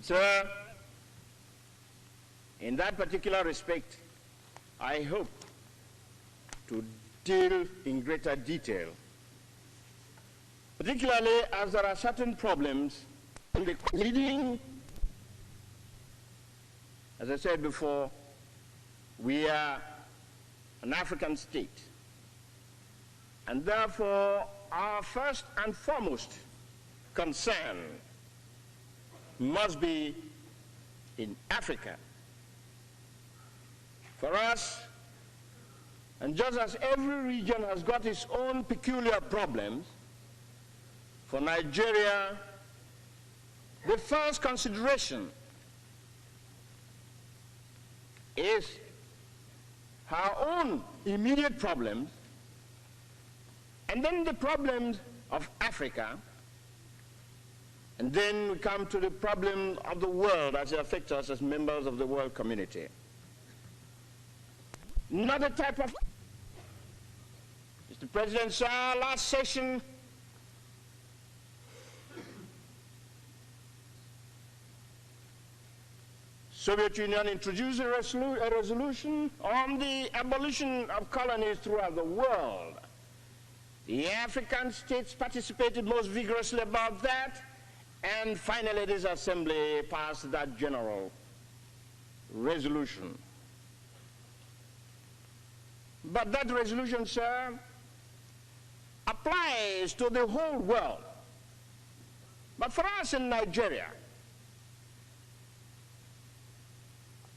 So, in that particular respect, I hope to deal in greater detail, particularly as there are certain problems leading, as I said before, we are an African state, and therefore our first and foremost concern must be in Africa. For us, and just as every region has got its own peculiar problems, for Nigeria, the first consideration is her own immediate problems, and then the problems of Africa, and then we come to the problem of the world as it affects us as members of the world community. Another type of... Mr. President, sir, last session, Soviet Union introduced a resolution on the abolition of colonies throughout the world. The African states participated most vigorously about that, and finally this assembly passed that general resolution. But that resolution, sir, applies to the whole world. But for us in Nigeria,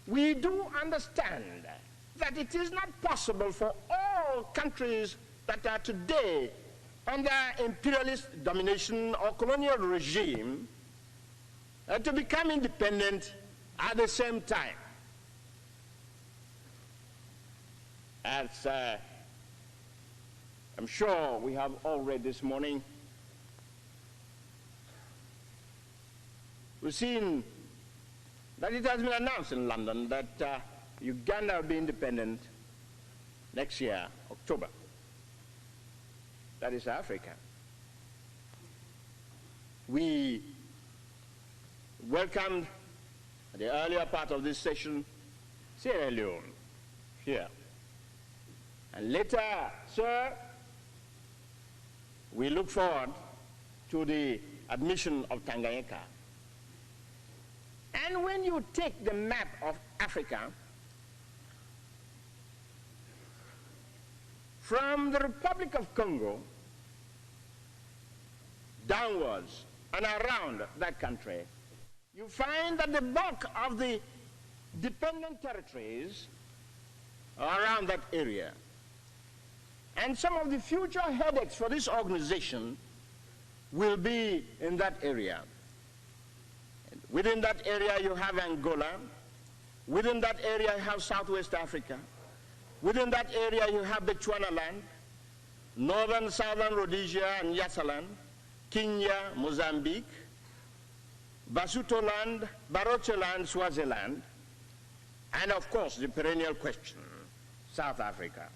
we do understand that it is not possible for all countries that are today under imperialist domination or colonial regime to become independent at the same time. As I'm sure we have all read this morning, we've seen that it has been announced in London that Uganda will be independent next year, October. That is Africa. We welcomed at the earlier part of this session Sierra Leone here. And later, sir, we look forward to the admission of Tanganyika. And when you take the map of Africa, from the Republic of Congo downwards and around that country, you find that the bulk of the dependent territories are around that area. And some of the future headaches for this organization will be in that area. Within that area you have Angola. Within that area you have Southwest Africa. Within that area you have Bechuanaland, Northern Southern Rhodesia and Nyasaland, Kenya, Mozambique, Basutoland, Barocheland, Swaziland, and of course the perennial question, South Africa.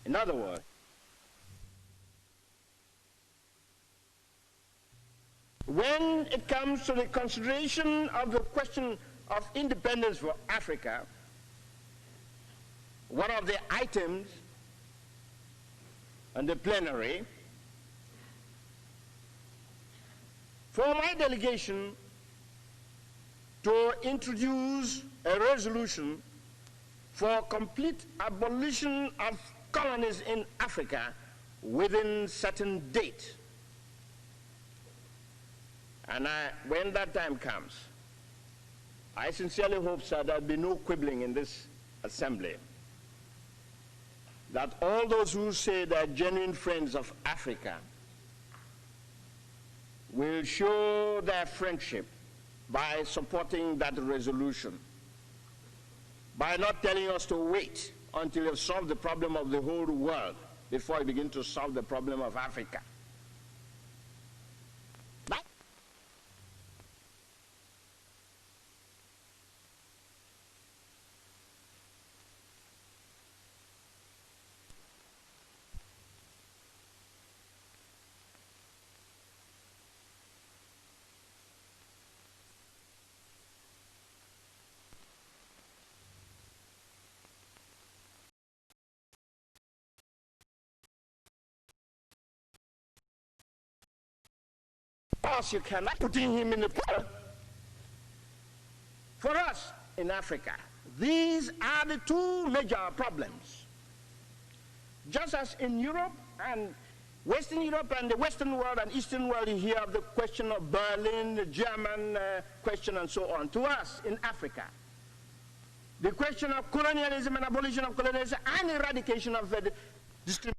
In other words, when it comes to the consideration of the question of independence for Africa, one of the items on the plenary for my delegation to introduce a resolution for complete abolition of colonies in Africa within certain date. And when that time comes, I sincerely hope, sir, there'll be no quibbling in this assembly, that all those who say they're genuine friends of Africa will show their friendship by supporting that resolution, by not telling us to wait until you've solved the problem of the whole world before you begin to solve the problem of Africa. course, you cannot put him in the pool. For us in Africa, these are the two major problems. Just as in Europe and Western Europe and the Western world and Eastern world, you hear of the question of Berlin, the German question, and so on. To us in Africa, the question of colonialism and abolition of colonialism and eradication of discrimination